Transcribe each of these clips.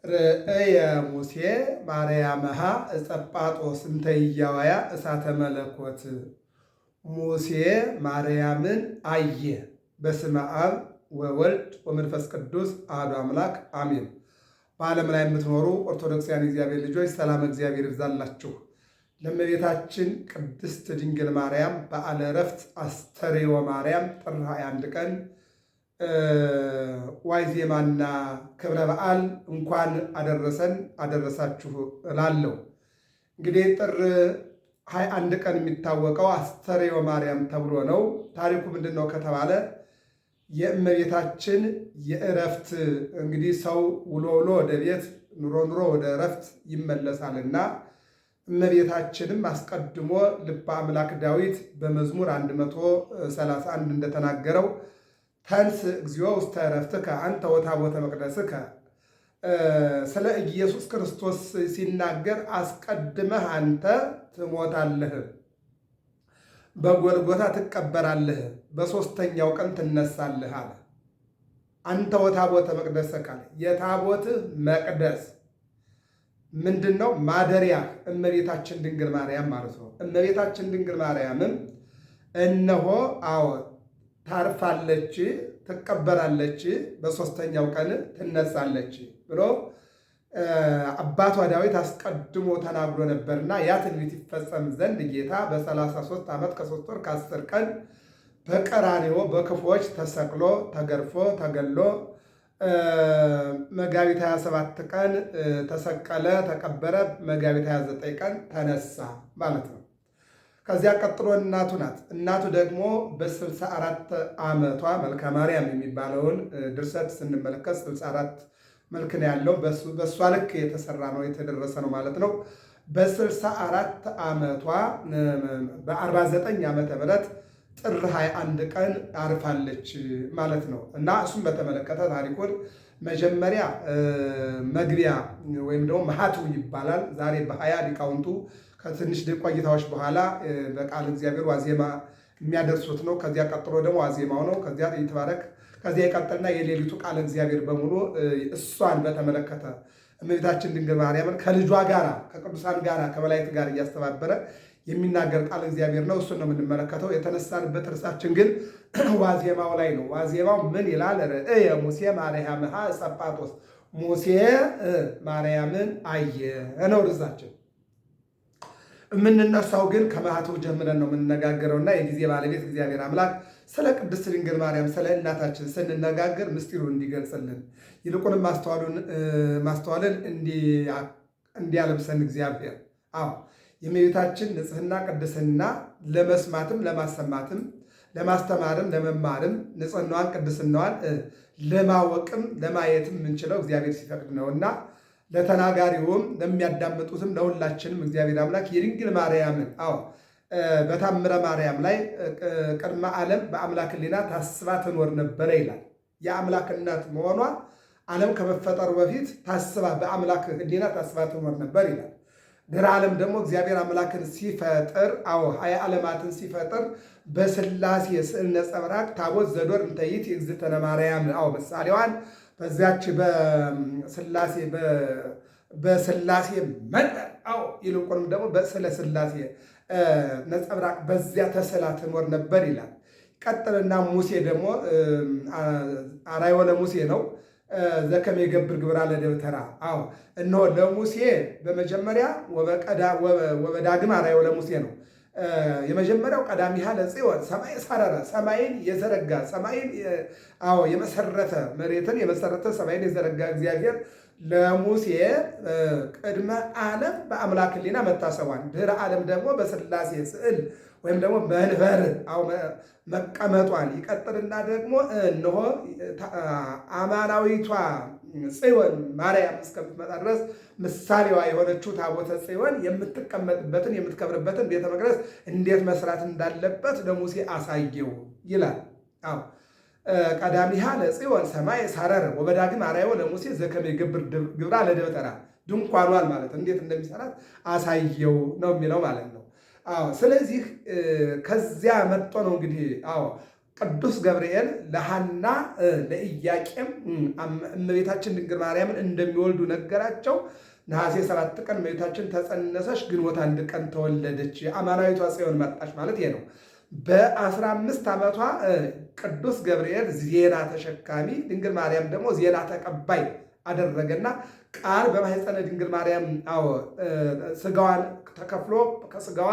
ርእየ ሙሴ ማርያምሃ እጸጳጦስ እንተ ኢያዋያ እሳተ መለኮት። ሙሴ ማርያምን አየ። በስመ አብ ወወልድ ወመንፈስ ቅዱስ አሐዱ አምላክ አሜን። በዓለም ላይ የምትኖሩ ኦርቶዶክሳውያን እግዚአብሔር ልጆች ሰላም እግዚአብሔር ይብዛላችሁ። ለእመቤታችን ቅድስት ድንግል ማርያም በዓለ ዕረፍት አስተርዮ ማርያም ጥር 21 ቀን ዋዜማና ክብረ በዓል እንኳን አደረሰን አደረሳችሁ እላለሁ። እንግዲህ ጥር 21 ቀን የሚታወቀው አስተርዮ ማርያም ተብሎ ነው። ታሪኩ ምንድን ነው ከተባለ የእመቤታችን የዕረፍት እንግዲህ ሰው ውሎ ውሎ ወደ ቤት ኑሮ ኑሮ ወደ ዕረፍት ይመለሳልና እመቤታችንም አስቀድሞ ልበ አምላክ ዳዊት በመዝሙር 131 እንደተናገረው ተንስ እግዚኦ ውስተ ዕረፍትከ አንተ ወታቦተ መቅደስከ፣ ስለ ኢየሱስ ክርስቶስ ሲናገር አስቀድመህ አንተ ትሞታለህ፣ በጎልጎታ ትቀበራለህ፣ በሦስተኛው ቀን ትነሳለህ አለ። አንተ ወታቦተ መቅደስከ አለ። የታቦትህ መቅደስ ምንድን ነው? ማደሪያ እመቤታችን ድንግል ማርያም ማለት ነው። እመቤታችን ድንግል ማርያምም እነሆ ታርፋለች፣ ትቀበራለች፣ በሦስተኛው ቀን ትነሳለች ብሎ አባቷ ዳዊት አስቀድሞ ተናግሮ ነበርና ያ ትንቢት ይፈጸም ዘንድ ጌታ በ33 ዓመት ከ3 ወር ከ10 ቀን በቀራንዮ በክፉዎች ተሰቅሎ ተገርፎ ተገሎ መጋቢት 27 ቀን ተሰቀለ፣ ተቀበረ፣ መጋቢት 29 ቀን ተነሳ ማለት ነው። ከዚያ ቀጥሎ እናቱ ናት። እናቱ ደግሞ በ64 ዓመቷ መልከ ማርያም የሚባለውን ድርሰት ስንመለከት 64 መልክ ነው ያለው። በእሷ ልክ የተሰራ ነው የተደረሰ ነው ማለት ነው። በ64 ዓመቷ በ49 ዓመተ ምህረት ጥር 21 ቀን አርፋለች ማለት ነው። እና እሱም በተመለከተ ታሪኩን መጀመሪያ መግቢያ ወይም ደግሞ ማህቱ ይባላል። ዛሬ በ20 ሊቃውንቱ ከትንሽ ቆይታዎች በኋላ በቃል እግዚአብሔር ዋዜማ የሚያደርሱት ነው። ከዚያ ቀጥሎ ደግሞ ዋዜማው ነው። ከዚያ ይትባረክ፣ ከዚያ ይቀጥልና የሌሊቱ ቃል እግዚአብሔር በሙሉ እሷን በተመለከተ እመቤታችን ድንግል ማርያምን ከልጇ ጋር ከቅዱሳን ጋር ከመላእክት ጋር እያስተባበረ የሚናገር ቃል እግዚአብሔር ነው። እሱን ነው የምንመለከተው። የተነሳንበት ርዕሳችን ግን ዋዜማው ላይ ነው። ዋዜማው ምን ይላል? ርእየ ሙሴ ማርያምሃ እጸጳጦስ፣ ሙሴ ማርያምን አየ ነው ርዕሳችን። የምንነሳው ግን ከማኅተው ጀምረን ነው የምንነጋገረውና የጊዜ ባለቤት እግዚአብሔር አምላክ ስለ ቅድስት ድንግል ማርያም ስለ እናታችን ስንነጋገር ምስጢሩን እንዲገልጽልን ይልቁንም ማስተዋልን እንዲያለብሰን እግዚአብሔር የእመቤታችን ንጽሕና ቅድስና ለመስማትም ለማሰማትም ለማስተማርም ለመማርም ንጽሕናዋን ቅድስናዋን ለማወቅም ለማየትም የምንችለው እግዚአብሔር ሲፈቅድ ነውና ለተናጋሪውም ለሚያዳምጡትም ለሁላችንም እግዚአብሔር አምላክ የድንግል ማርያምን በታምረ ማርያም ላይ ቅድመ ዓለም በአምላክ ሕሊና ታስባ ትኖር ነበረ ይላል። የአምላክ እናት መሆኗ ዓለም ከመፈጠሩ በፊት ታስባ በአምላክ ሕሊና ታስባ ትኖር ነበር ይላል። ድኅረ ዓለም ደግሞ እግዚአብሔር አምላክን ሲፈጥር 20 ዓለማትን ሲፈጥር በሥላሴ ስዕል ነጸብራቅ ታቦት ዘዶር እንተይት እግዝእትነ ማርያም ምሳሌዋን በዚያች በሥላሴ መንበር ይልቁንም ደግሞ በስለ ሥላሴ ነጸብራቅ በዚያ ተስላ ትኖር ነበር ይላል። ቀጥልና ሙሴ ደግሞ አርአዮ ለሙሴ ነው። ዘከመ ይገብር ግብራ ለደብተራ እነሆ ለሙሴ በመጀመሪያ ወበዳግም አርአዮ ለሙሴ ነው። የመጀመሪያው ቀዳሚሃ ለጽዮን ሰማይ ሰረረ፣ ሰማይን የዘረጋ ሰማይን የመሰረተ መሬትን የመሰረተ ሰማይን የዘረጋ እግዚአብሔር ለሙሴ ቅድመ ዓለም በአምላክ ሕሊና መታሰቧን ድኅረ ዓለም ደግሞ በሥላሴ ስዕል ወይም ደግሞ መንበር መቀመጧን ይቀጥልና ደግሞ እነሆ አማናዊቷ ጽዮን ማርያም እስከምትመጣ ድረስ ምሳሌዋ የሆነችው ታቦተ ጽዮን የምትቀመጥበትን የምትከብርበትን ቤተ መቅደስ እንዴት መስራት እንዳለበት ለሙሴ አሳየው ይላል። ቀዳሚሃ ለጽዮን ሰማይ ሳረረ ወበዳግም አርአዮ ለሙሴ ዘከመ ይገብር ግብራ ለደብተራ፣ ድንኳኗን ማለት እንዴት እንደሚሰራት አሳየው ነው የሚለው ማለት ነው። ስለዚህ ከዚያ መጥቶ ነው እንግዲህ ቅዱስ ገብርኤል ለሐና ለኢያቄም እመቤታችን ድንግል ማርያምን እንደሚወልዱ ነገራቸው። ነሐሴ 7 ቀን እመቤታችን ተጸነሰች፣ ግንቦት 1 ቀን ተወለደች። አማናዊቷ ጽዮን መጣች ማለት ይሄ ነው። በ15 ዓመቷ ቅዱስ ገብርኤል ዜና ተሸካሚ፣ ድንግል ማርያም ደግሞ ዜና ተቀባይ አደረገና ቃል በማኅፀነ ድንግል ማርያም ስጋዋን ተከፍሎ ከስጋዋ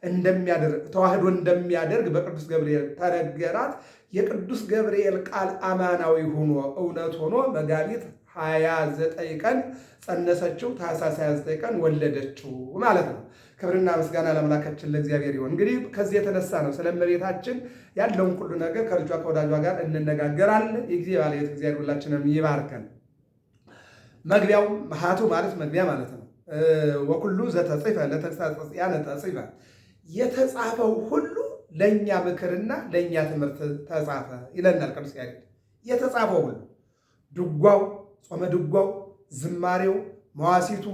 እንደሚያደርግ ተዋህዶ እንደሚያደርግ በቅዱስ ገብርኤል ተነገራት። የቅዱስ ገብርኤል ቃል አማናዊ ሆኖ እውነት ሆኖ መጋቢት 29 ቀን ጸነሰችው፣ ታኅሳስ 29 ቀን ወለደችው ማለት ነው። ክብርና ምስጋና ለአምላካችን ለእግዚአብሔር ይሁን። እንግዲህ ከዚህ የተነሳ ነው ስለ እመቤታችን ያለውን ሁሉ ነገር ከልጇ ከወዳጇ ጋር እንነጋገራለን። የጊዜ ባለቤት እግዚአብሔር ሁላችንም ይባርከን። መግቢያው መሃቱ ማለት መግቢያ ማለት ነው። ወኩሉ ዘተጽፈ ለተግሣጽ ዚአነ ተጽፈ፣ የተጻፈው ሁሉ ለእኛ ምክርና ለእኛ ትምህርት ተጻፈ ይለናል ቅዱስ ያሬድ። የተጻፈው ሁሉ ድጓው፣ ጾመ ድጓው፣ ዝማሬው፣ መዋሲቱ፣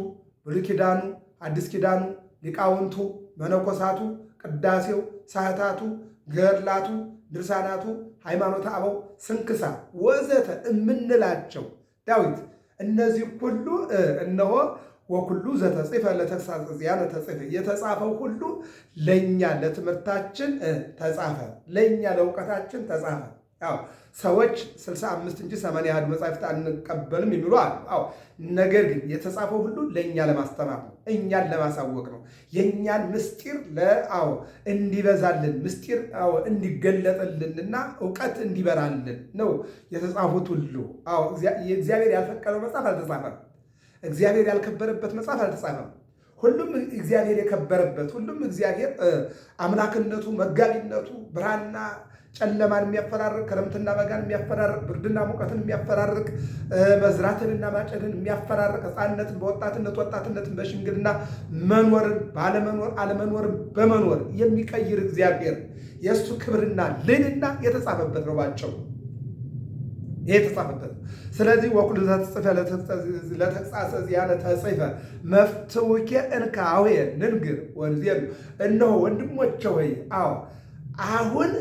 ብሉይ ኪዳኑ፣ አዲስ ኪዳኑ፣ ሊቃውንቱ፣ መነኮሳቱ፣ ቅዳሴው፣ ሰዓታቱ፣ ገድላቱ፣ ድርሳናቱ፣ ሃይማኖተ አበው፣ ስንክሳር ወዘተ እምንላቸው ዳዊት እነዚህ ሁሉ እነሆ ወኩሉ ዘተጽፈ ለተግሣጽ ዚአነ ተጽፈ፣ የተጻፈው ሁሉ ለእኛ ለትምህርታችን ተጻፈ፣ ለእኛ ለእውቀታችን ተጻፈ። ያው ሰዎች 65 እንጂ 80 ያህል መጻሕፍት አንቀበልም የሚሉ አሉ። አዎ ነገር ግን የተጻፈው ሁሉ ለእኛ ለማስተማር ነው፣ እኛን ለማሳወቅ ነው። የእኛን ምስጢር እንዲበዛልን ምስጢር እንዲገለጥልንና እውቀት እንዲበራልን ነው የተጻፉት ሁሉ። አዎ የእግዚአብሔር ያልፈቀደው መጽሐፍ አልተጻፈም። እግዚአብሔር ያልከበረበት መጽሐፍ አልተጻፈም። ሁሉም እግዚአብሔር የከበረበት፣ ሁሉም እግዚአብሔር አምላክነቱ መጋቢነቱ ብርሃንና ጨለማን የሚያፈራርቅ፣ ክረምትና በጋን የሚያፈራርቅ፣ ብርድና ሙቀትን የሚያፈራርቅ፣ መዝራትንና ማጨድን የሚያፈራርቅ፣ ሕፃንነትን በወጣትነት ወጣትነትን በሽምግልና መኖርን ባለመኖር አለመኖርን በመኖር የሚቀይር እግዚአብሔር የእሱ ክብርና ልዕልና የተጻፈበት ነው ባጭሩ። ይሄ የተጻፈበት። ስለዚህ ወኩሉ ዘተጽፈ ለተግሣጽ ዚአነ ተጽፈ መፍትውኬ እንከአሁየ ንንግር ወንዜሉ፣ እነሆ ወንድሞቼ ሆይ አሁን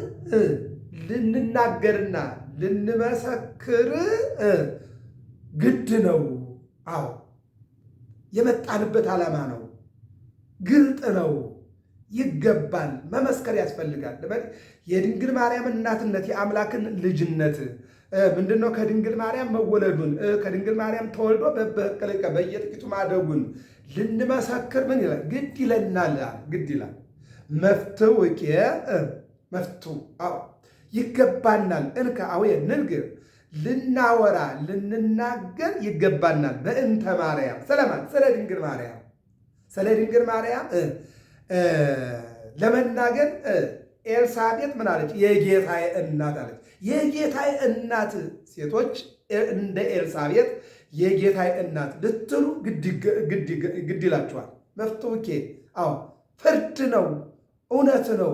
ልንናገርና ልንመሰክር ግድ ነው። አዎ የመጣንበት ዓላማ ነው፣ ግልጥ ነው፣ ይገባል፣ መመስከር ያስፈልጋል። የድንግል ማርያም እናትነት የአምላክን ልጅነት ምንድነው? ከድንግል ማርያም መወለዱን ከድንግል ማርያም ተወልዶ በየጥቂቱ ማደጉን ልንመሰክር ምን ይላል? ግድ ይለናል። ግድ ይላል። መፍትውኬ መፍቱ ይገባናል። እንከአሁየ ንንግር ልናወራ ልንናገር ይገባናል። በእንተ ማርያም ስለማን? ስለ ድንግል ማርያም። ስለ ድንግል ማርያም ለመናገር ኤልሳቤጥ ምን አለች? የጌታዬ እናት አለች። የጌታዬ እናት ሴቶች እንደ ኤልሳቤጥ የጌታዬ እናት ልትሉ ግድ ይላችኋል። መፍትውኬ ፍርድ ነው፣ እውነት ነው።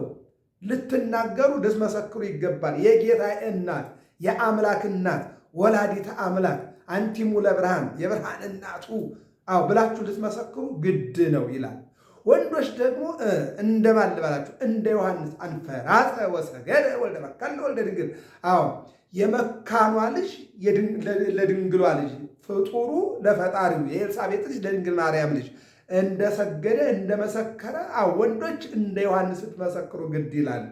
ልትናገሩ ልትመሰክሩ ይገባል። የጌታዬ እናት የአምላክ እናት ወላዲተ አምላክ አንቲሙ ለብርሃን የብርሃን እናቱ ብላችሁ ልትመሰክሩ ግድ ነው ይላል። ወንዶች ደግሞ እንደማን ልበላችሁ? እንደ ዮሐንስ አንፈራጸ ወሰገደ ወልደ መካን ወልደ ድንግል። የመካኗ ልጅ ለድንግሏ ልጅ ፍጡሩ ለፈጣሪው የኤልሳቤጥ ልጅ ለድንግል ማርያም ልጅ እንደሰገደ እንደመሰከረ ወንዶች እንደ ዮሐንስ ትመሰክሩ ግድ ይላል።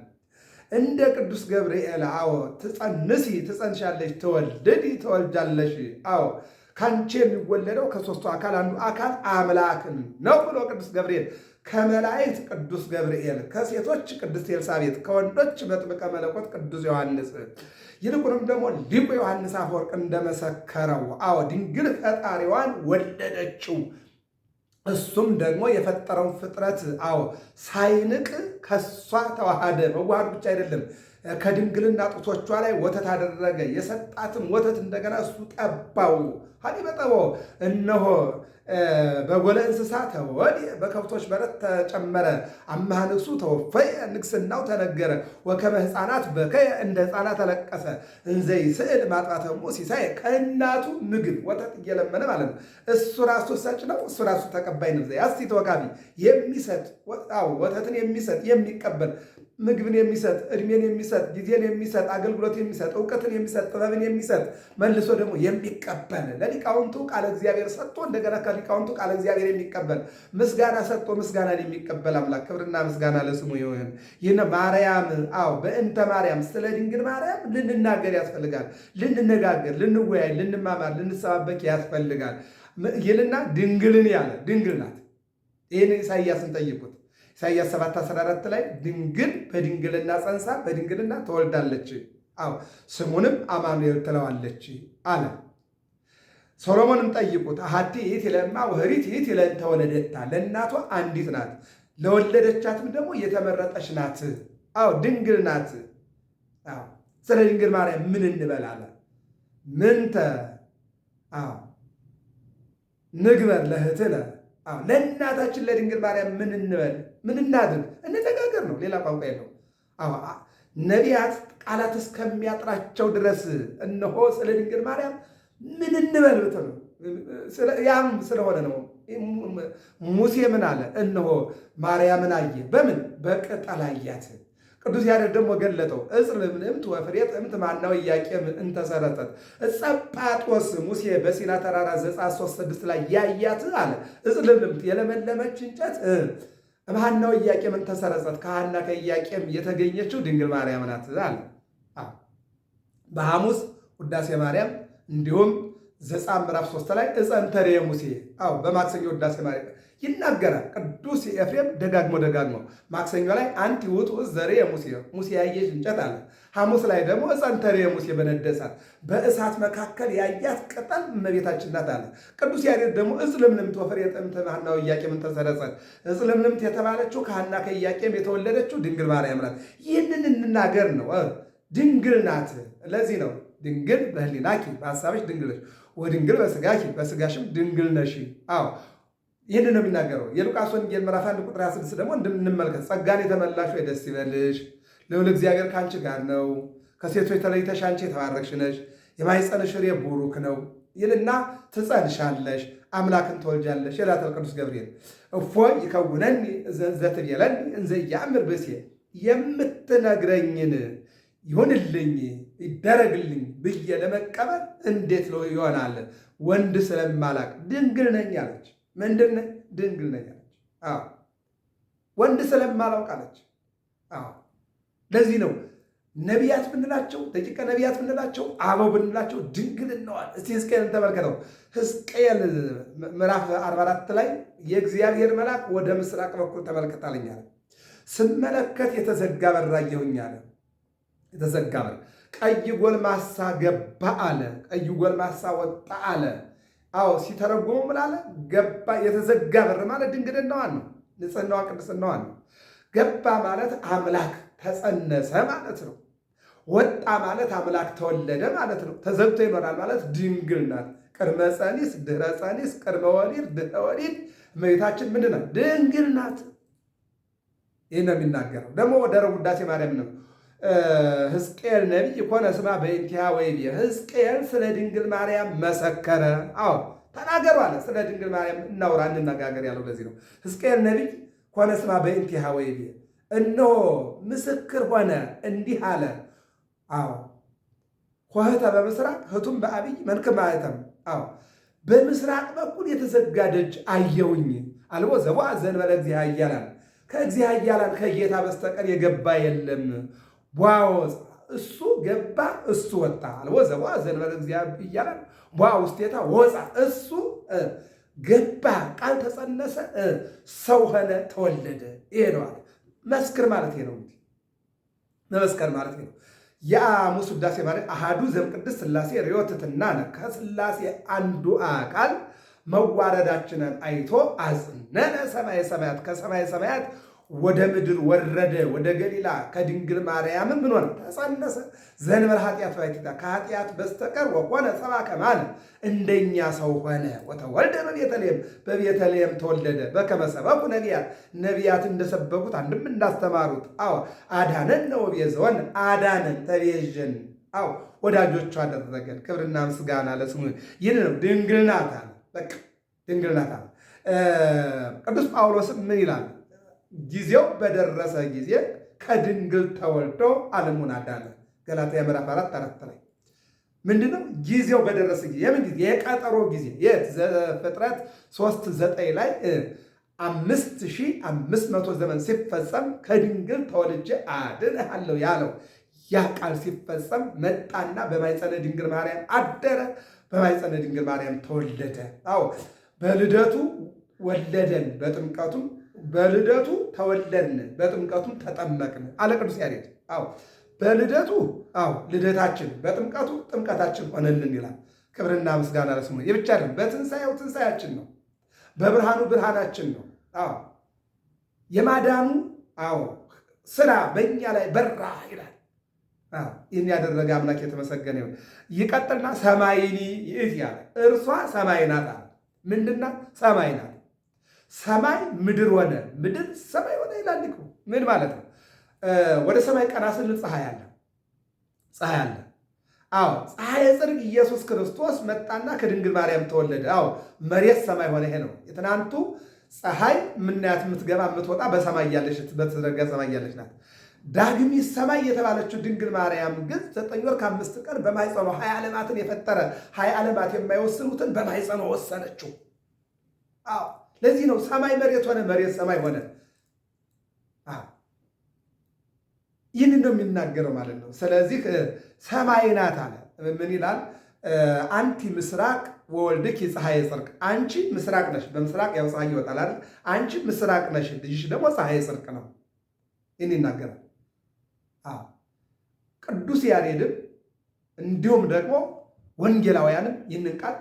እንደ ቅዱስ ገብርኤል ትጸንሻለሽ፣ ትወልድ ትወልጃለሽ። ከአንቺ የሚወለደው ከሦስቱ አካል አንዱ አካል አምላክን ነው ብሎ ቅዱስ ገብርኤል ከመላእክት ቅዱስ ገብርኤል፣ ከሴቶች ቅድስት ኤልሳቤጥ፣ ከወንዶች መጥምቀ መለኮት ቅዱስ ዮሐንስ፣ ይልቁንም ደግሞ ሊቁ ዮሐንስ አፈወርቅ እንደመሰከረው ድንግል ፈጣሪዋን ወለደችው። እሱም ደግሞ የፈጠረውን ፍጥረት ሳይንቅ ከሷ ተዋሃደ። መዋሃዱ ብቻ አይደለም፣ ከድንግልና ጡቶቿ ላይ ወተት አደረገ። የሰጣትም ወተት እንደገና እሱ ጠባው። ሀሊበጠቦ እነሆ በጎለ እንስሳ ተወድ በከብቶች በረት ተጨመረ። አምሃ ንግሡ ተወፈየ ንግሥናው ተነገረ። ወከመ ሕፃናት በከየ እንደ ሕፃናት አለቀሰ። እንዘይ ስዕል ማጥባተሙ ሲሳይ ከእናቱ ምግብ ወተት እየለመነ ማለት ነው። እሱ ራሱ ሰጭ ነው፣ እሱ ራሱ ተቀባይ ነው። ያስቲ ተወካቢ የሚሰጥ ወተትን የሚሰጥ የሚቀበል ምግብን የሚሰጥ ዕድሜን የሚሰጥ ጊዜን የሚሰጥ አገልግሎት የሚሰጥ እውቀትን የሚሰጥ ጥበብን የሚሰጥ መልሶ ደግሞ የሚቀበል ለሊቃውንቱ ቃለ እግዚአብሔር ሰጥቶ እንደገና ከሊቃውንቱ ቃለ እግዚአብሔር የሚቀበል ምስጋና ሰጥቶ ምስጋናን የሚቀበል አምላክ ክብርና ምስጋና ለስሙ ይሁን። ይህን ማርያም በእንተ ማርያም ስለ ድንግል ማርያም ልንናገር ያስፈልጋል። ልንነጋገር፣ ልንወያይ፣ ልንማማር፣ ልንሰባበክ ያስፈልጋል ይልና ድንግልን ያለ ድንግል ናት። ይህን ኢሳይያስን ጠይቁት። ኢሳይያስ 7:14 ላይ ድንግል በድንግልና ጸንሳ በድንግልና ትወልዳለች፣ ስሙንም አማኑኤል ትለዋለች አለ። ሶሎሞንም ጠይቁት። አሐቲ ይእቲ ለእማ ወኅሪት ይእቲ ለእንተ ወለደታ፣ ለእናቷ አንዲት ናት ለወለደቻትም ደግሞ የተመረጠች ናት። ድንግል ናት። ስለ ድንግል ማርያም ምን እንበላለ? ምንተ ንግበር ለእህትነ፣ ለእናታችን ለድንግል ማርያም ምን እንበል? ምን እናድርግ? እንነጋገር ነው። ሌላ ቋንቋ የለው። ነቢያት ቃላት እስከሚያጥራቸው ድረስ እነሆ ስለ ድንግል ማርያም ምን እንበል ብትሉ ያም ስለሆነ ነው። ሙሴ ምን አለ? እነሆ ማርያምን አየ። በምን? በቅጠል አያት። ቅዱስ ያሬድ ደግሞ ገለጠው። ዕፅ ልምልምት ወፍሬ ጥምት ማናው ኢያቄም እንተሰረጠት። ዕፀ ጳጦስ ሙሴ በሲና ተራራ ዘጸአት 3:6 ላይ ያያት አለ። ዕፅ ልምልምት የለመለመች እንጨት ማናው ኢያቄም እንተሰረጠት፣ ከሐና ከኢያቄም የተገኘችው ድንግል ማርያም ናት አለ። በሐሙስ ውዳሴ ማርያም እንዲሁም ዘጸአት ምዕራፍ 3 ላይ ዕፀ እንተርየ ሙሴ በማክሰኞ ውዳሴ ማርያም ይናገራል። ቅዱስ ኤፍሬም ደጋግሞ ማክሰኞ ላይ አንቲ ውእቱ ዘርየ ሙሴ፣ ሙሴ ያየች እንጨት አለ። ሐሙስ ላይ ደግሞ ዕፀ እንተርየ ሙሴ በነደ እሳት፣ በእሳት መካከል ያያት ቅጠል እመቤታችን ናት አለ። ቅዱስ ያሬድ ደግሞ ዕፅ ልምልምት ወፍሬ ጥምት ማናው ኢያቄም እንተሰረጸት፣ ዕፅ ልምልምት የተባለችው ከሐና ከኢያቄም የተወለደችው ድንግል ማርያም ናት። ይህንን እንናገር ነው። ድንግል ናት። ለዚህ ነው ድንግል በህሊናኪ በሐሳብሽ ድንግል ነሽ፣ ወድንግል በሥጋኪ በሥጋሽም ድንግል ነሽ። ይህን ነው የሚናገረው። የሉቃስ ወንጌል ምዕራፍ 1 ቁጥር 26 ደግሞ እንመልከት። ጸጋን የተመላሽ ወይ ደስ ይበልሽ፣ ልዑል እግዚአብሔር ከአንቺ ጋር ነው፣ ከሴቶች ተለይተሽ አንቺ የተባረክሽ ነሽ፣ የማኅፀንሽ ፍሬ ቡሩክ ነው ይልና ትጸንሻለሽ፣ አምላክን ትወልጃለሽ ይላታል ቅዱስ ገብርኤል። እፎ ይከውነኒ ዘትቤለኒ እንዘ ኢየአምር ብእሴ፣ የምትነግረኝን ይሁንልኝ ይደረግልኝ ብዬ ለመቀበል እንዴት ይሆናል? ወንድ ስለማላቅ ድንግል ነኝ አለች። ምንድን ነኝ? ድንግል ነኝ አለች። ወንድ ስለማላውቅ አለች። ለዚህ ነው ነቢያት ብንላቸው፣ ደቂቀ ነቢያት ብንላቸው፣ አበው ብንላቸው ድንግል ነዋል። እስቲ ሕዝቅኤልን ተመልከተው። ሕዝቅኤል ምዕራፍ 44 ላይ የእግዚአብሔር መልአክ ወደ ምስራቅ በኩል ተመልከታለኝ አለ። ስመለከት የተዘጋ በር አየሁኝ አለ። የተዘጋ በር፣ ቀይ ጎልማሳ ገባ አለ። ቀይ ጎልማሳ ወጣ አለ። ሲተረጉሙ ምን አለ? ገባ። የተዘጋ በር ማለት ድንግልናዋን ነው፣ ንጽሕናዋን፣ ቅድስናዋን ነው። ገባ ማለት አምላክ ተጸነሰ ማለት ነው። ወጣ ማለት አምላክ ተወለደ ማለት ነው። ተዘግቶ ይኖራል ማለት ድንግል ናት። ቅድመ ጸኒስ፣ ድህረ ጸኒስ፣ ቅድመ ወሊድ፣ ድህረ ወሊድ እመቤታችን ምንድን ናት? ድንግል ናት። ይህ ነው የሚናገረው። ደግሞ ወደ ውዳሴ ማርያም ነው። ሕዝቅኤል ነቢይ ኮነ ስማ በእንቲሃ ወይቤ፣ ሕዝቅኤል ስለ ድንግል ማርያም መሰከረ። ተናገሩ አለ። ስለ ድንግል ማርያም እናውራ እንነጋገር ያለው ለዚህ ነው። ሕዝቅኤል ነቢይ ኮነ ስማ በእንቲሃ ወይቤ፣ እነሆ ምስክር ሆነ እንዲህ አለ። ኆኅተ በምስራቅ ህቱም በአብይ መንክር ማኅተም፣ በምስራቅ በኩል የተዘጋ ደጅ አየውኝ። አልቦ ዘቦአ ዘእንበለ እግዚእ ኃያላን፣ ከእግዚእ ኃያላን ከጌታ በስተቀር የገባ የለም። ቧወፅ፣ እሱ ገባ እሱ ወጣ። አልቦ ዘቦአ ዘእንበለ እግዚእ ኃያላን ቧ ውስቴታ ወፃ፣ እሱ ገባ፣ ቃል ተጸነሰ፣ ሰው ሆነ፣ ተወለደ። ይሄ ነው አለ። መስክር ማለት ነው እንግዲህ መመስከር ማለት ነው። የሐሙስ ውዳሴ ማለት አሃዱ ዘእምቅድስት ሥላሴ ርዮትትናነ፣ ከሥላሴ አንዱ አካል መዋረዳችንን አይቶ አጽነነ ሰማየ ሰማያት፣ ከሰማየ ሰማያት ወደ ምድር ወረደ፣ ወደ ገሊላ ከድንግል ማርያምም ምን ሆነ? ተጸነሰ። ዘእንበለ ኃጢአት ባሕቲታ፣ ከኃጢአት በስተቀር ወኮነ ሰብአ ከማነ፣ እንደኛ ሰው ሆነ። ወተወልደ በቤተልሔም፣ በቤተልሔም ተወለደ። በከመ ሰበኩ ነቢያት፣ ነቢያት እንደሰበኩት አንድም እንዳስተማሩት። አዳነነ ወቤዘወነ፣ አዳነን ተቤዠን፣ ወዳጆቹ አደረገን። ክብርና ምስጋና ለስሙ። ይህን ነው ድንግል ናት አለ። በቃ ድንግል ናት አለ። ቅዱስ ጳውሎስም ምን ይላል? ጊዜው በደረሰ ጊዜ ከድንግል ተወልዶ ዓለሙን አዳነ። ገላትያ ምዕራፍ 4 ላይ ምንድነው? ጊዜው በደረሰ ጊዜ የምን ጊዜ? የቀጠሮ ጊዜ የት? ዘፍጥረት 3:9 ላይ 5500 ዘመን ሲፈጸም ከድንግል ተወልጄ አድንሃለሁ ያለው ያ ቃል ሲፈጸም መጣና በማኅፀነ ድንግል ማርያም አደረ፣ በማኅፀነ ድንግል ማርያም ተወለደ። አዎ በልደቱ ወለደን፣ በጥምቀቱም በልደቱ ተወለድን፣ በጥምቀቱም ተጠመቅን አለ ቅዱስ ያሬድ። አዎ በልደቱ ልደታችን፣ በጥምቀቱ ጥምቀታችን ሆነልን ይላል። ክብርና ምስጋና ለስሙ። የብቻ አይደለም፣ በትንሣኤው ትንሣኤያችን ነው፣ በብርሃኑ ብርሃናችን ነው። የማዳኑ ስራ በእኛ ላይ በራ ይላል። ይህን ያደረገ አምላክ የተመሰገነ ይሁን። ይቀጥልና ሰማይኒ ይእቲ ያለ እርሷ ሰማይ ናት አለ። ምንድና ሰማይ ናት? ሰማይ ምድር ሆነ፣ ምድር ሰማይ ሆነ ይላል። ምን ማለት ነው? ወደ ሰማይ ቀና ስንል ፀሐይ አለ፣ ፀሐይ አለ። ፀሐይ ጽድቅ ኢየሱስ ክርስቶስ መጣና ከድንግል ማርያም ተወለደ። መሬት ሰማይ ሆነ። ይሄ ነው የትናንቱ ፀሐይ የምናያት የምትገባ የምትወጣ በሰማይ ያለች በተዘረጋ ሰማይ ያለች ናት። ዳግሚት ሰማይ የተባለችው ድንግል ማርያም ግን 9 ወር ከ5 ቀን በማኅፀኗ 20 ዓለማትን የፈጠረ 20 ዓለማት የማይወስኑትን በማኅፀኗ ወሰነችው። ለዚህ ነው ሰማይ መሬት ሆነ፣ መሬት ሰማይ ሆነ። ይህንን ነው የሚናገረው ማለት ነው። ስለዚህ ሰማይ ናት አለ። ምን ይላል? አንቲ ምስራቅ ወወልድኪ ፀሐየ ጽድቅ። አንቺ ምስራቅ ነሽ፣ በምስራቅ ያው ፀሐይ ይወጣል አይደል? አንቺ ምስራቅ ነሽ፣ ልጅሽ ደግሞ ፀሐየ ጽድቅ ነው። ይህን ይናገራል ቅዱስ ያሬድም እንዲሁም ደግሞ ወንጌላውያንም ይህንን ቃል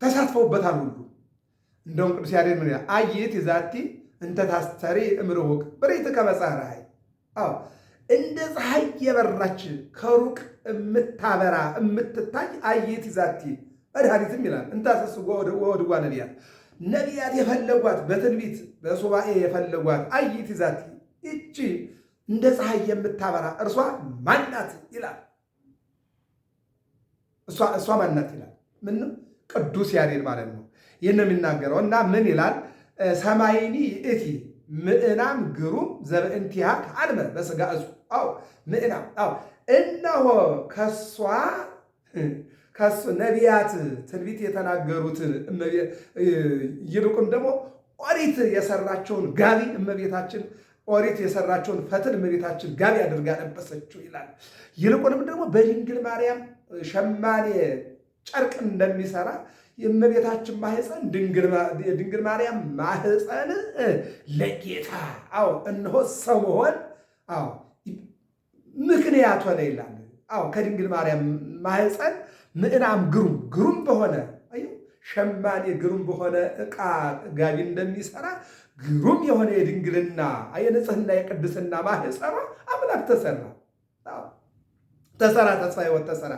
ተሳትፈውበታል ሁሉ። እንደውም ቅዱስ ያሬድ ምን ይላል? አየት ዛቲ እንተ ታስተሪ እምርሁቅ ብሬት ከመጻራይ። እንደ ፀሐይ የበራች ከሩቅ የምታበራ የምትታይ አየት ዛቲ መድኃኒትም ይላል እንታሰስጎ ወድጓ ነቢያት፣ ነቢያት የፈለጓት በትንቢት በሱባኤ የፈለጓት አየት ዛቲ ይቺ እንደ ፀሐይ የምታበራ እርሷ ማናት ይላል። እሷ ማናት ይላል። ምን ቅዱስ ያሬድ ማለት ነው ይህን የሚናገረው። እና ምን ይላል? ሰማይኒ ይእቲ ምዕናም ግሩም ዘበእንቲሃ ከአልመ በሥጋ እሱ። ምዕናም እነሆ ከሱ ነቢያት ትንቢት የተናገሩትን ይልቁም ደግሞ ኦሪት የሰራቸውን ጋቢ እመቤታችን ኦሪት የሰራቸውን ፈትል እመቤታችን ጋቢ አድርጋ ለበሰችው ይላል። ይልቁንም ደግሞ በድንግል ማርያም ሸማኔ ጨርቅ እንደሚሰራ የእመቤታችን ማህፀን ድንግል ማርያም ማህፀን ለጌታ እነሆ ሰው መሆን ምክንያት ሆነ ይላል። ከድንግል ማርያም ማህፀን ምዕናም ግሩም በሆነ ሸማኔ ግሩም በሆነ ዕቃ ጋቢ እንደሚሰራ ግሩም የሆነ የድንግልና የንጽህና የቅድስና ማህፀኗ አምላክ ተሰራ። ተስፋ ሕይወት ተሰራ።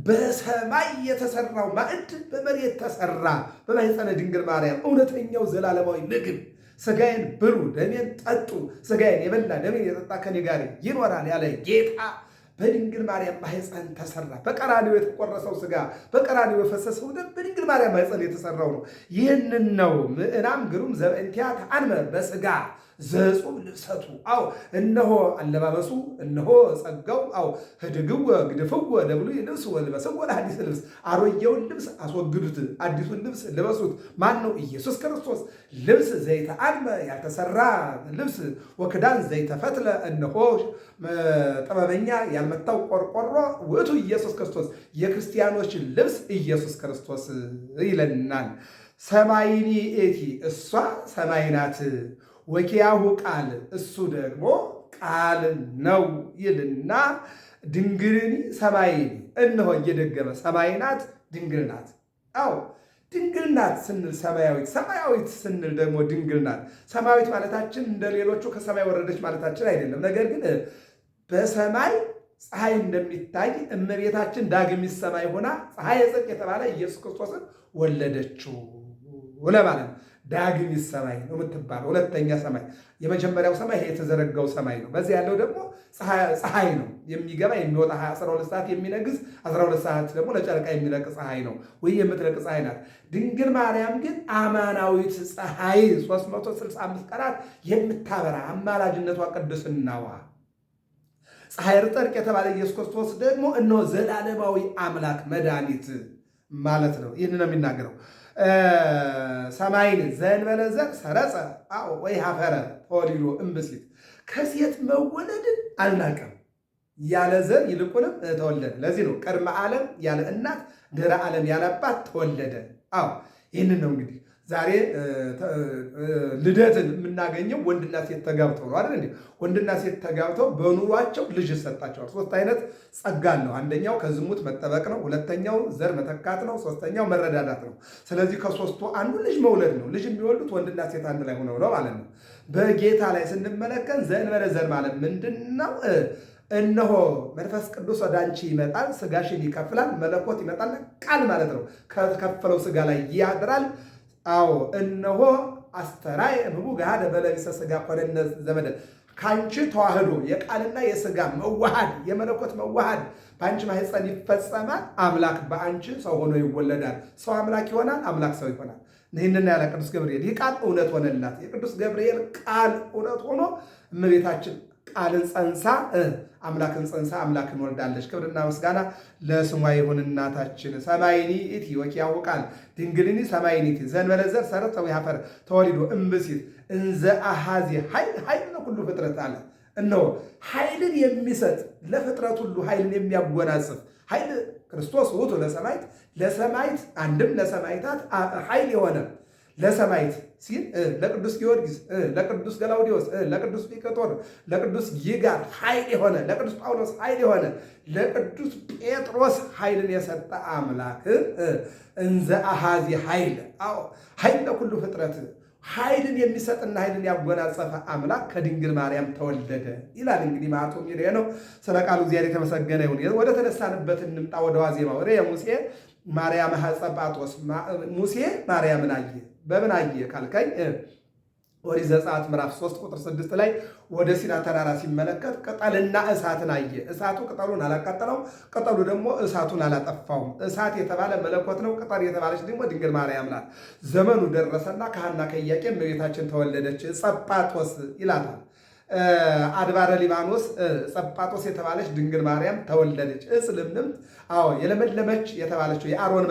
በሰማይ የተሰራው ማዕድ በመሬት ተሰራ። በማኅፀነ ድንግል ማርያም እውነተኛው ዘላለማዊ ምግብ ሥጋዬን ብሉ ደሜን ጠጡ፣ ሥጋዬን የበላ ደሜን የጠጣ ከኔ ጋር ይኖራል ያለ ጌታ በድንግል ማርያም ማኅፀን ተሰራ። በቀራንዮ የተቆረሰው ሥጋ በቀራንዮ የፈሰሰው ደም በድንግል ማርያም ማኅፀን የተሰራው ነው። ይህንን ነው ምዕናም ግሩም ዘበእንቲሃ ተአንመ በሥጋ ዘጹም ልብሰቱ። እነሆ አለባበሱ፣ እነሆ ጸጋው። ህድግወ ግድፍወ ለብሉይ ልብስ ወልበስወ ለሐዲስ ልብስ። አሮጌውን ልብስ አስወግዱት፣ አዲሱን ልብስ ልበሱት። ማን ነው? ኢየሱስ ክርስቶስ። ልብስ ዘይተአልመ ያልተሰራ ልብስ ወክዳን ዘይተፈትለ። እነሆ ጥበበኛ ያልመታው ቆርቆሮ ውእቱ ኢየሱስ ክርስቶስ። የክርስቲያኖች ልብስ ኢየሱስ ክርስቶስ ይለናል። ሰማይኒ ኤቲ እሷ ሰማይ ናት። ወኪያሁ ቃል እሱ ደግሞ ቃል ነው ይልና ድንግልኒ ሰማይኒ እነሆ እየደገመ ሰማይ ናት ድንግል ናት። ድንግል ናት ስንል ሰማያዊት፣ ሰማያዊት ስንል ደግሞ ድንግል ናት። ሰማያዊት ማለታችን እንደ ሌሎቹ ከሰማይ ወረደች ማለታችን አይደለም። ነገር ግን በሰማይ ፀሐይ እንደሚታይ እመቤታችን ዳግሚት ሰማይ ሆና ፀሐየ ጽድቅ የተባለ ኢየሱስ ክርስቶስን ወለደችው ለማለት ነው። ዳግሚት ሰማይ ነው የምትባለው። ሁለተኛ ሰማይ። የመጀመሪያው ሰማይ ይሄ የተዘረጋው ሰማይ ነው። በዚህ ያለው ደግሞ ፀሐይ ነው የሚገባ የሚወጣ 12 ሰዓት የሚነግስ 12 ሰዓት ደግሞ ለጨረቃ የሚለቅ ፀሐይ ነው ወይ የምትለቅ ፀሐይ ናት። ድንግል ማርያም ግን አማናዊት ፀሐይ 365 ቀናት የምታበራ አማላጅነቷ ቅድስናዋ ፀሐይ ርጠርቅ የተባለ ኢየሱስ ክርስቶስ ደግሞ እነሆ ዘላለማዊ አምላክ መድኃኒት ማለት ነው። ይህን ነው የሚናገረው። ሰማይን ዘእንበለ ዘር ሰረጸ ወይ ሀፈረ ተወሊዶ እምብእሲት ከሴት መወለድን አልናቀም፣ ያለ ዘር ይልቁንም ተወለደ። ለዚህ ነው ቅድመ ዓለም ያለ እናት ድህረ ዓለም ያለ አባት ተወለደ። ይህንን ነው እንግዲህ ዛሬ ልደትን የምናገኘው ወንድና ሴት ተጋብተው ነው አይደል? ወንድና ሴት ተጋብተው በኑሯቸው ልጅ ይሰጣቸዋል። ሶስት አይነት ጸጋ ነው። አንደኛው ከዝሙት መጠበቅ ነው። ሁለተኛው ዘር መተካት ነው። ሶስተኛው መረዳዳት ነው። ስለዚህ ከሶስቱ አንዱ ልጅ መውለድ ነው። ልጅ የሚወልዱት ወንድና ሴት አንድ ላይ ሆነው ነው ማለት ነው። በጌታ ላይ ስንመለከት ዘእንበለ ዘር ማለት ምንድን ነው? እነሆ መንፈስ ቅዱስ ወደ አንቺ ይመጣል፣ ስጋሽን ይከፍላል። መለኮት ይመጣል፣ ቃል ማለት ነው። ከከፈለው ስጋ ላይ ያድራል። እነሆ አስተራይ እምቡ ገሃደ በለቢሰ ስጋ ኮነነ ዘመደ ከአንቺ ተዋህዶ የቃልና የስጋ መዋሃድ የመለኮት መዋሃድ በአንቺ ማህፀን ይፈጸማል። አምላክ በአንቺ ሰው ሆኖ ይወለዳል። ሰው አምላክ ይሆናል፣ አምላክ ሰው ይሆናል። ይህንን ያለ ቅዱስ ገብርኤል ይህ ቃል እውነት ሆነላት። የቅዱስ ገብርኤል ቃል እውነት ሆኖ እመቤታችን ቃልን ጸንሳ አምላክን ጸንሳ አምላክን ወልዳለች። ክብርና ምስጋና ለስሟ ይሁን። እናታችን ሰማይኒ እቲ ወኪያሁ ቃል ድንግልኒ ሰማይኒ እቲ ዘእንበለ ዘር ሰረጸ ወያፈር ተወሊዶ እምብእሲት እንዘ አሐዚ ኃይል ለኩሉ ፍጥረት አለ። እነሆ ኃይልን የሚሰጥ ለፍጥረት ሁሉ ኃይልን የሚያጎናጽፍ ኃይል ክርስቶስ ውእቱ ለሰማዕት ለሰማዕት አንድም ለሰማዕታት ኃይል የሆነ ለሰማዕት ሲል ለቅዱስ ጊዮርጊስ፣ ለቅዱስ ገላውዲዮስ፣ ለቅዱስ ፊቅጦር፣ ለቅዱስ ይጋር ኃይል የሆነ ለቅዱስ ጳውሎስ ኃይል የሆነ ለቅዱስ ጴጥሮስ ኃይልን የሰጠ አምላክ እንዘ አሐዚ ኃይል ኃይል ለኩሉ ፍጥረት ኃይልን የሚሰጥና ኃይልን ያጎናጸፈ አምላክ ከድንግል ማርያም ተወለደ ይላል። እንግዲህ ማቶ ሚሬ ነው። ስለ ቃሉ እግዚአብሔር የተመሰገነ ይሁን። ወደ ተነሳንበት እንምጣ። ወደ ዋዜማው ሙሴ ማርያም ጸጳጦስ ሙሴ ማርያምን አየ። በምን አየ ካልከኝ ኦሪት ዘጸአት ምዕራፍ 3 ቁጥር 6 ላይ ወደ ሲና ተራራ ሲመለከት ቅጠልና እሳትን አየ። እሳቱ ቅጠሉን አላቃጠለው፣ ቅጠሉ ደግሞ እሳቱን አላጠፋውም። እሳት የተባለ መለኮት ነው። ቅጠል የተባለች ደግሞ ድንግል ማርያም ናት። ዘመኑ ደረሰና ከሐና ከኢያቄም እመቤታችን ተወለደች። ጸጳጦስ ይላታል። አድባረ ሊባኖስ ጸጳጦስ የተባለች ድንግል ማርያም ተወለደች። ዕፅ ልምልምት የለመለመች የተባለችው የአሮን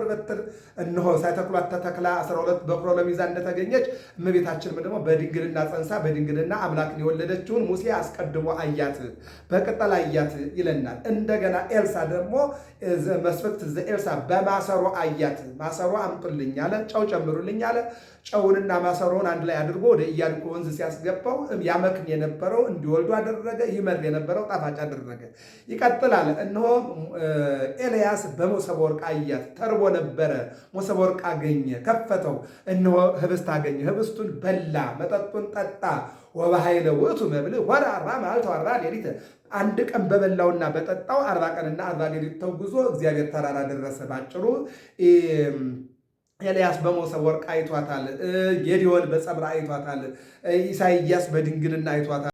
በትር እነሆ ሳይተክሏት ተተክላ 12 በኩሮ ለሚዛ እንደተገኘች እመቤታችንም ደግሞ በድንግልና ጸንሳ በድንግልና አምላክን የወለደችውን ሙሴ አስቀድሞ አያት፣ በቅጠል አያት ይለናል። እንደገና ኤልሳ ደግሞ መስፍክት ዘኤልሳ በማሰሮ አያት። ማሰሮ አምጡልኝ አለ፣ ጨው ጨምሩልኝ አለ። ጨውንና ማሰሮውን አንድ ላይ አድርጎ ወደ ኢያሪኮ ወንዝ ሲያስገባው ያመክን የነበረው እንዲወልዱ አደረገ፣ ይመር የነበረው ጣፋጭ አደረገ። ይቀጥላል። እነሆ ኤልያስ በመሶበ ወርቅ አያት። ተርቦ ነበረ፣ መሶበ ወርቅ አገኘ፣ ከፈተው። እነሆ ህብስት አገኘ፣ ህብስቱን በላ፣ መጠጡን ጠጣ። ወበኃይለ ውእቱ መብልዕ ሆረ 40 መዓልተ ወ40 ሌሊት። አንድ ቀን በበላውና በጠጣው 40 ቀንና 40 ሌሊት ተጉዞ እግዚአብሔር ተራራ ደረሰ። ባጭሩ ኤልያስ በመሶበ ወርቅ አይቷታል። ጌዴዎን በጸምራ አይቷታል። ኢሳይያስ በድንግልና አይቷታል።